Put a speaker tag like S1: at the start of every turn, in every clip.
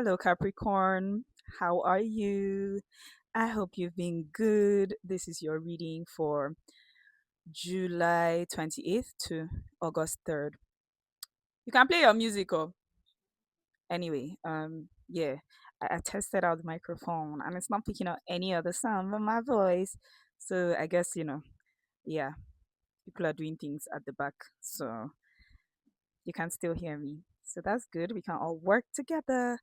S1: Hello, Capricorn. How are you? I hope you've been good. This is your reading for July 28th to August 3rd. You can play your music, oh. Anyway, yeah, I tested out the microphone and it's not picking up any other sound but my voice. So I guess, yeah, people are doing things at the back. So you can still hear me. So that's good. We can all work together.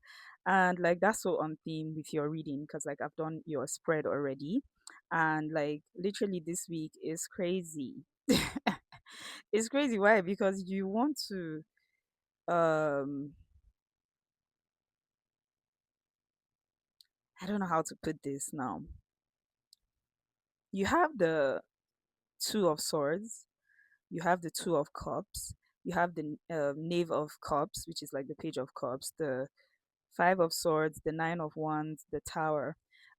S1: And like that's so on theme with your reading because like I've done your spread already. And like literally this week is crazy. It's crazy. Why? Because you want to um I don't know how to put this now. You have the two of swords, you have the two of cups, you have the knave of cups, which is like the page of cups, the five of swords, the nine of wands, the tower.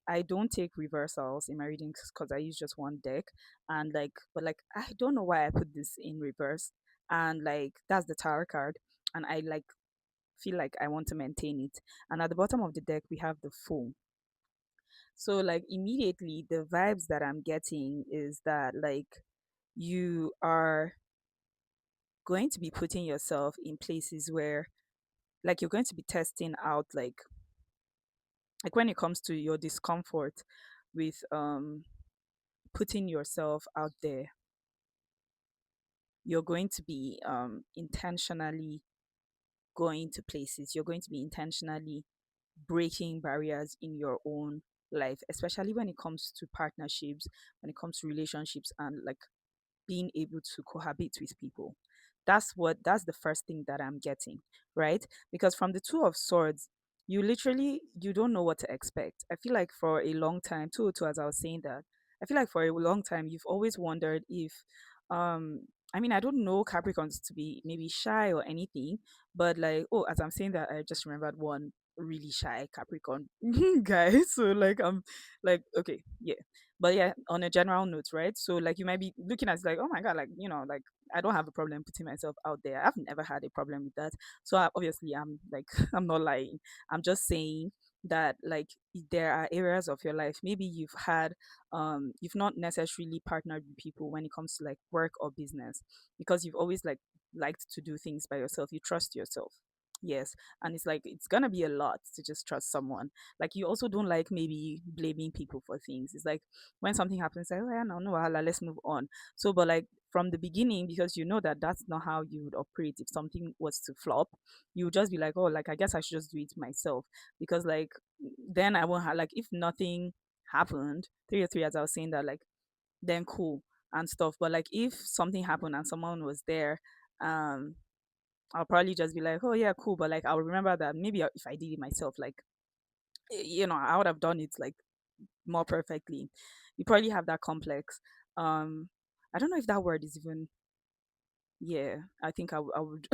S1: I don't take reversals in my readings because I use just one deck, and like, but like, I don't know why I put this in reverse, and like that's the tower card, and I like feel like I want to maintain it. And at the bottom of the deck we have the fool. So like immediately the vibes that I'm getting is that like you are going to be putting yourself in places where like you're going to be testing out like when it comes to your discomfort with putting yourself out there, you're going to be intentionally going to places, you're going to be intentionally breaking barriers in your own life, especially when it comes to partnerships, when it comes to relationships, and like being able to cohabit with people. That's the first thing that I'm getting, right? Because from the two of swords, you don't know what to expect. I feel like for a long time, two as I was saying that, I feel like for a long time you've always wondered if um I mean I don't know Capricorns to be maybe shy or anything, but like oh as I'm saying that I just remembered one really shy Capricorn guy. So like I'm like okay, yeah, but yeah, on a general note, right? So like you might be looking at it like, oh my god, like like I don't have a problem putting myself out there. I've never had a problem with that. So obviously, I'm like I'm not lying. I'm just saying that like there are areas of your life maybe you've not necessarily partnered with people when it comes to like work or business because you've always like liked to do things by yourself. You trust yourself. Yes, and it's like it's gonna be a lot to just trust someone. Like you also don't like maybe blaming people for things. It's like when something happens, like, oh, yeah, no, no, wahala, let's move on. So, but like from the beginning, because you know that that's not how you would operate if something was to flop, you would just be like, oh, like, I guess I should just do it myself. Because, like, then I won't have, like, if nothing happened, 3 or 3, as I was saying that, like, then cool and stuff. But, like, if something happened and someone was there, um, I'll probably just be like, oh, yeah, cool. But, like, I'll remember that maybe if I did it myself, like, I would have done it like more perfectly. You probably have that complex. Um, I don't know if that word is even. Yeah, I think I would.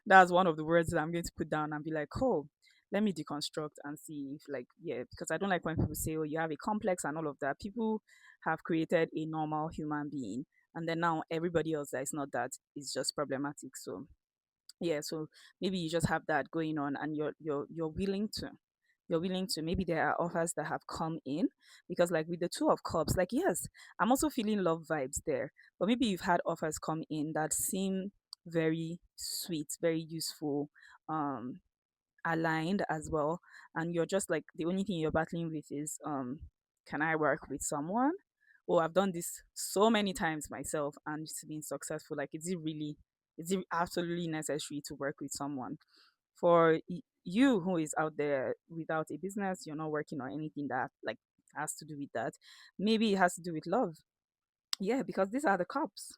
S1: That's one of the words that I'm going to put down and be like, oh, let me deconstruct and see if like yeah, because I don't like when people say, oh, you have a complex and all of that. People have created a normal human being, and then now everybody else that is not that is just problematic. So yeah, so maybe you just have that going on and you're willing to maybe there are offers that have come in because like with the two of cups, like yes, I'm also feeling love vibes there, but maybe you've had offers come in that seem very sweet, very useful, um aligned as well, and you're just like the only thing you're battling with is can I work with someone? Oh, I've done this so many times myself and it's been successful. Like is it absolutely necessary to work with someone? For you who is out there without a business, you're not working on anything that like has to do with that, maybe it has to do with love. Yeah, because these are the cups.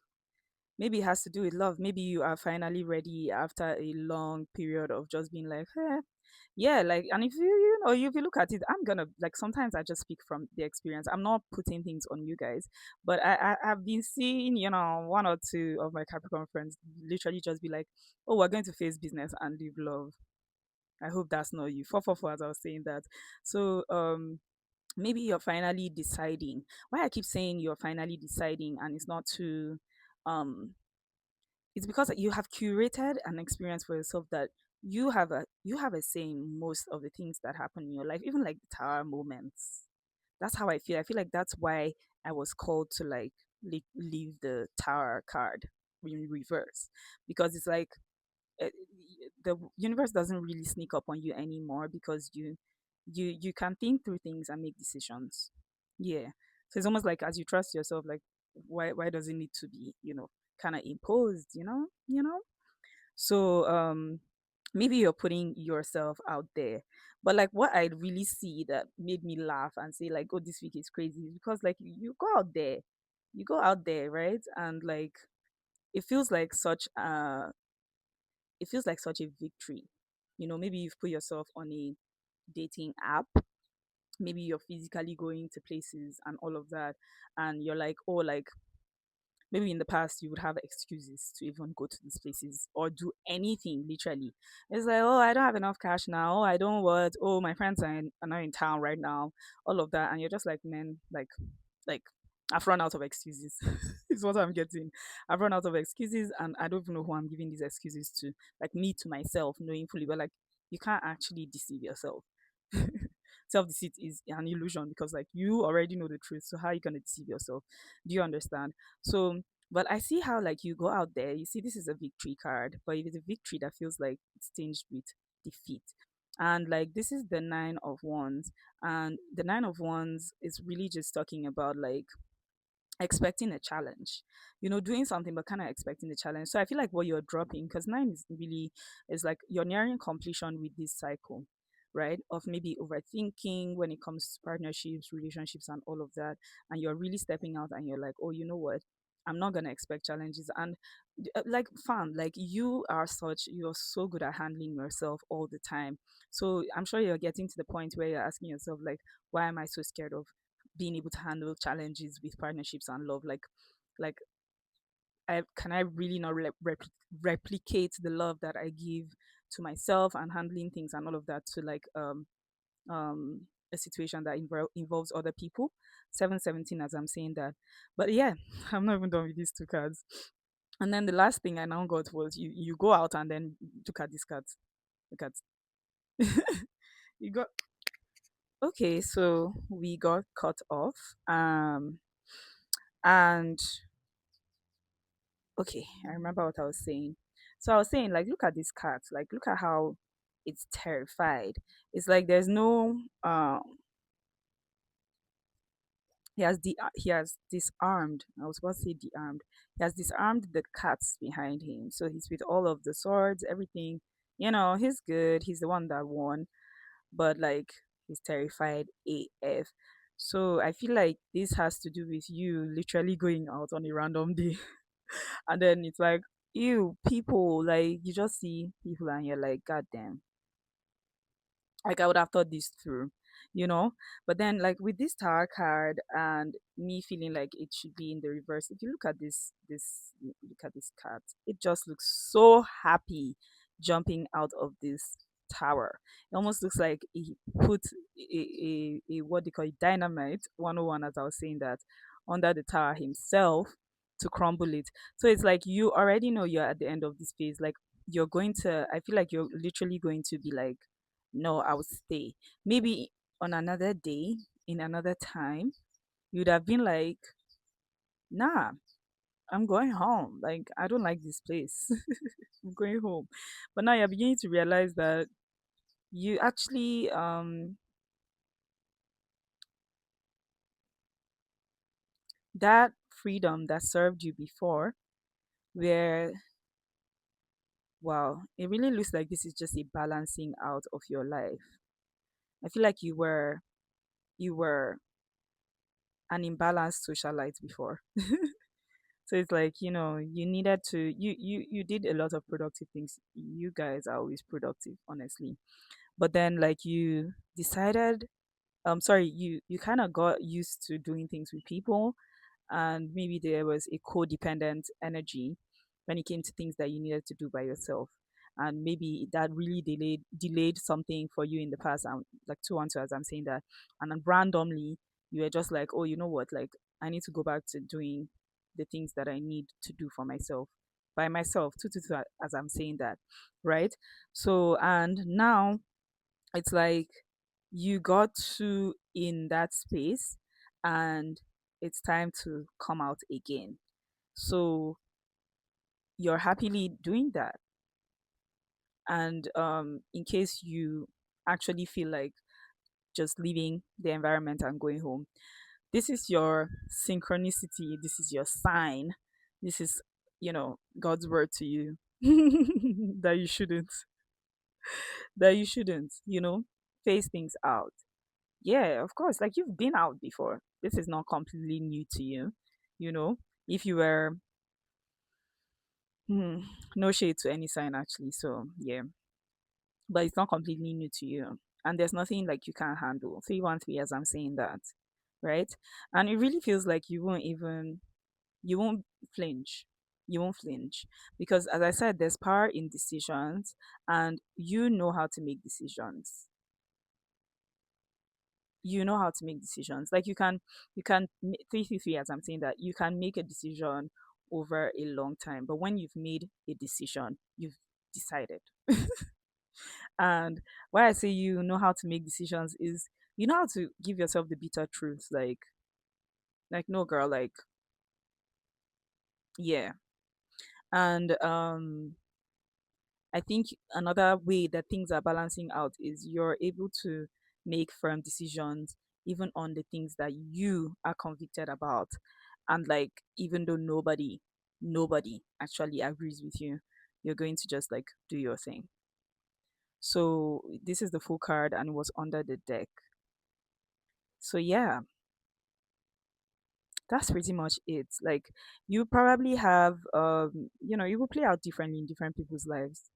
S1: Maybe it has to do with love. Maybe you are finally ready after a long period of just being like, yeah, like, and if if you look at it, I'm gonna like sometimes I just speak from the experience. I'm not putting things on you guys, but I've been seeing, one or two of my Capricorn friends literally just be like, oh, we're going to face business and live love. I hope that's not you. 444 as I was saying that. So maybe you're finally deciding. Why I keep saying you're finally deciding and it's not too um it's because you have curated an experience for yourself that you have a say in most of the things that happen in your life, even like the tower moments. That's how I feel. I feel like that's why I was called to like leave the tower card in reverse, because it's like uh, the universe doesn't really sneak up on you anymore, because you can think through things and make decisions. Yeah. So it's almost like, as you trust yourself, like, why does it need to be, kind of imposed, so maybe you're putting yourself out there. But like, what I really see that made me laugh and say like, oh, this week is crazy, is because like you go out there, right? And like, it feels like such a victory. Maybe you've put yourself on a dating app, maybe you're physically going to places and all of that, and you're like, oh, like, maybe in the past you would have excuses to even go to these places or do anything, literally. It's like, oh, I don't have enough cash now, oh, I don't what, oh, my friends are not in town right now, all of that. And you're just like, man, like I've run out of excuses. Is what I'm getting. I've run out of excuses, and I don't even know who I'm giving these excuses to. Like, me to myself, knowing fully, but like, you can't actually deceive yourself. Self deceit is an illusion, because like, you already know the truth. So how are you gonna deceive yourself? Do you understand? So, but I see how like you go out there. You see, this is a victory card, but it is a victory that feels like it's tinged with defeat. And like, this is the nine of wands, and the nine of wands is really just talking about like expecting a challenge, doing something but kind of expecting the challenge. So I feel like what you're dropping, because nine is really, is like you're nearing completion with this cycle, right, of maybe overthinking when it comes to partnerships, relationships, and all of that. And you're really stepping out, and you're like, oh, you know what, I'm not gonna expect challenges. And like, fam, like, you're so good at handling yourself all the time. So I'm sure you're getting to the point where you're asking yourself like, why am I so scared of being able to handle challenges with partnerships and love? Like, I really not replicate the love that I give to myself and handling things and all of that to like um a situation that involves other people. 717, as I'm saying that. But yeah, I'm not even done with these two cards. And then the last thing I now got was, you go out and then look at these cards. Look at you got okay, so we got cut off. And okay, I remember what I was saying. So I was saying, like, look at this cat. Like, look at how it's terrified. It's like there's no he has disarmed. I was about to say dearmed. He has disarmed the cats behind him. So he's with all of the swords, everything. He's good. He's the one that won. But like, he's terrified AF. So I feel like this has to do with you literally going out on a random day, and then it's like, ew, people, like, you just see people and you're like, God damn, like, I would have thought this through, you know. But then, like, with this tower card and me feeling like it should be in the reverse, if you look at look at this card, it just looks so happy jumping out of this tower. It almost looks like he put a what they call it, dynamite 101, as I was saying, that under the tower himself to crumble it. So it's like, you already know you're at the end of this phase. Like, you're going to, I feel like you're literally going to be like, no, I would stay. Maybe on another day, in another time, you'd have been like, nah, I'm going home. Like, I don't like this place. I'm going home. But now you're beginning to realize that you actually, that freedom that served you before, where, wow, it really looks like this is just a balancing out of your life. I feel like you were an imbalanced socialite before. So it's like, you needed to, you did a lot of productive things. You guys are always productive, honestly. But then, like, you decided, sorry, you kind of got used to doing things with people, and maybe there was a codependent energy when it came to things that you needed to do by yourself. And maybe that really delayed something for you in the past. And like, 212, as I'm saying that. And then randomly you were just like, oh, you know what, like, I need to go back to doing the things that I need to do for myself. by myself, as I'm saying that, right? So, and now it's like you got to in that space and it's time to come out again. So you're happily doing that. And in case you actually feel like just leaving the environment and going home, this is your synchronicity, this is your sign, this is, God's word to you that you shouldn't, face things out. Yeah, of course. Like you've been out before. This is not completely new to you. You know, if you were, hmm, no shade to any sign actually. So yeah, but it's not completely new to you. And there's nothing like you can't handle. 313 as I'm saying that, right? And it really feels like you won't flinch. You won't flinch because, as I said, there's power in decisions, and you know how to make decisions. You know how to make decisions. Like you can 333 as I'm saying that you can make a decision over a long time, but when you've made a decision, you've decided. And why I say you know how to make decisions is you know how to give yourself the bitter truth. Like no girl, like yeah. And I think another way that things are balancing out is you're able to make firm decisions even on the things that you are convicted about. And like even though nobody actually agrees with you, you're going to just like do your thing. So this is the full card and it was under the deck. So yeah, that's pretty much it. Like you probably have you will play out differently in different people's lives.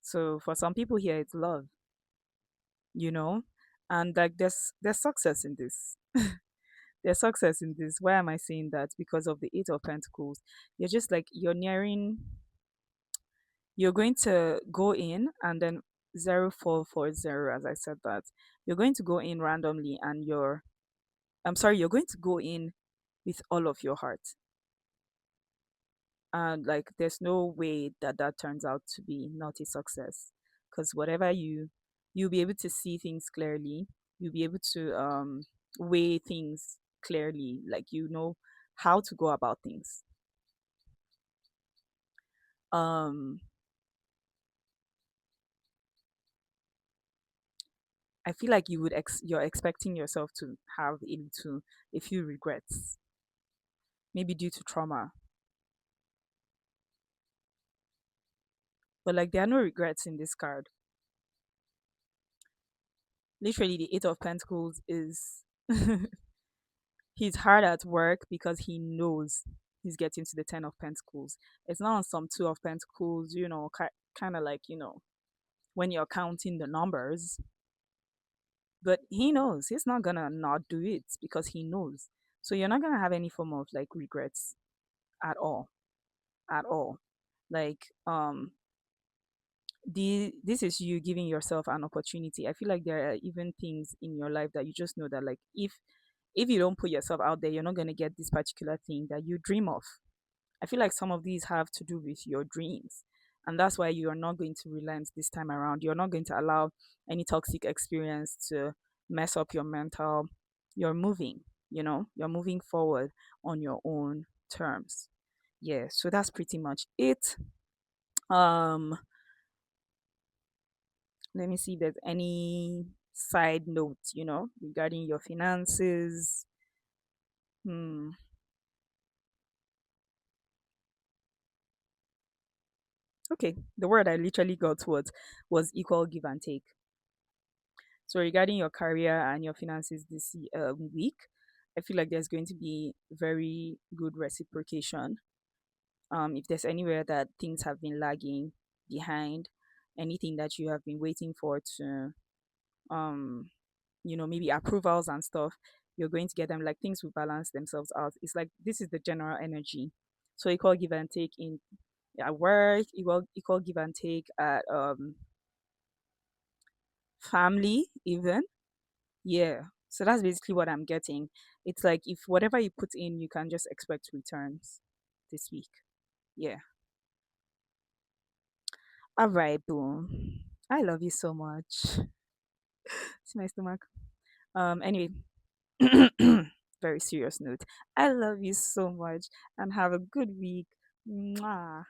S1: So for some people here it's love, you know and like there's success in this. There's success in this. Why am I saying that? Because of the 8 of Pentacles. You're just like you're going to go in and then 0440, as I said that. You're going to go in randomly and I'm sorry, you're going to go in with all of your heart. And like there's no way that that turns out to be not a success, because whatever you'll be able to see things clearly. You'll be able to weigh things clearly, like how to go about things. um I feel like you're expecting yourself to have a few regrets, maybe due to trauma. But like there are no regrets in this card. Literally the 8 of Pentacles is he's hard at work because he knows he's getting to the 10 of Pentacles. It's not on some 2 of Pentacles, kind of like, when you're counting the numbers. But he knows he's not gonna not do it because he knows. So you're not gonna have any form of like regrets at all. At all. Like, this is you giving yourself an opportunity. I feel like there are even things in your life that you just know that like if you don't put yourself out there, you're not gonna get this particular thing that you dream of. I feel like some of these have to do with your dreams. And that's why you are not going to relent this time around. You're not going to allow any toxic experience to mess up your mental. You're moving, you're moving forward on your own terms. Yeah, so that's pretty much it. Um, Let me see if there's any side notes, regarding your finances. Hmm. Okay, the word I literally got was equal give and take. So regarding your career and your finances this week, I feel like there's going to be very good reciprocation. If there's anywhere that things have been lagging behind, anything that you have been waiting for to, um, maybe approvals and stuff, you're going to get them. Like things will balance themselves out. It's like this is the general energy. So equal give and take in at work, equal give and take at family even. Yeah. So that's basically what I'm getting. It's like if whatever you put in, you can just expect returns this week. Yeah. All right, boom. I love you so much. See my stomach. Anyway, very serious note. I love you so much and have a good week. Mwah.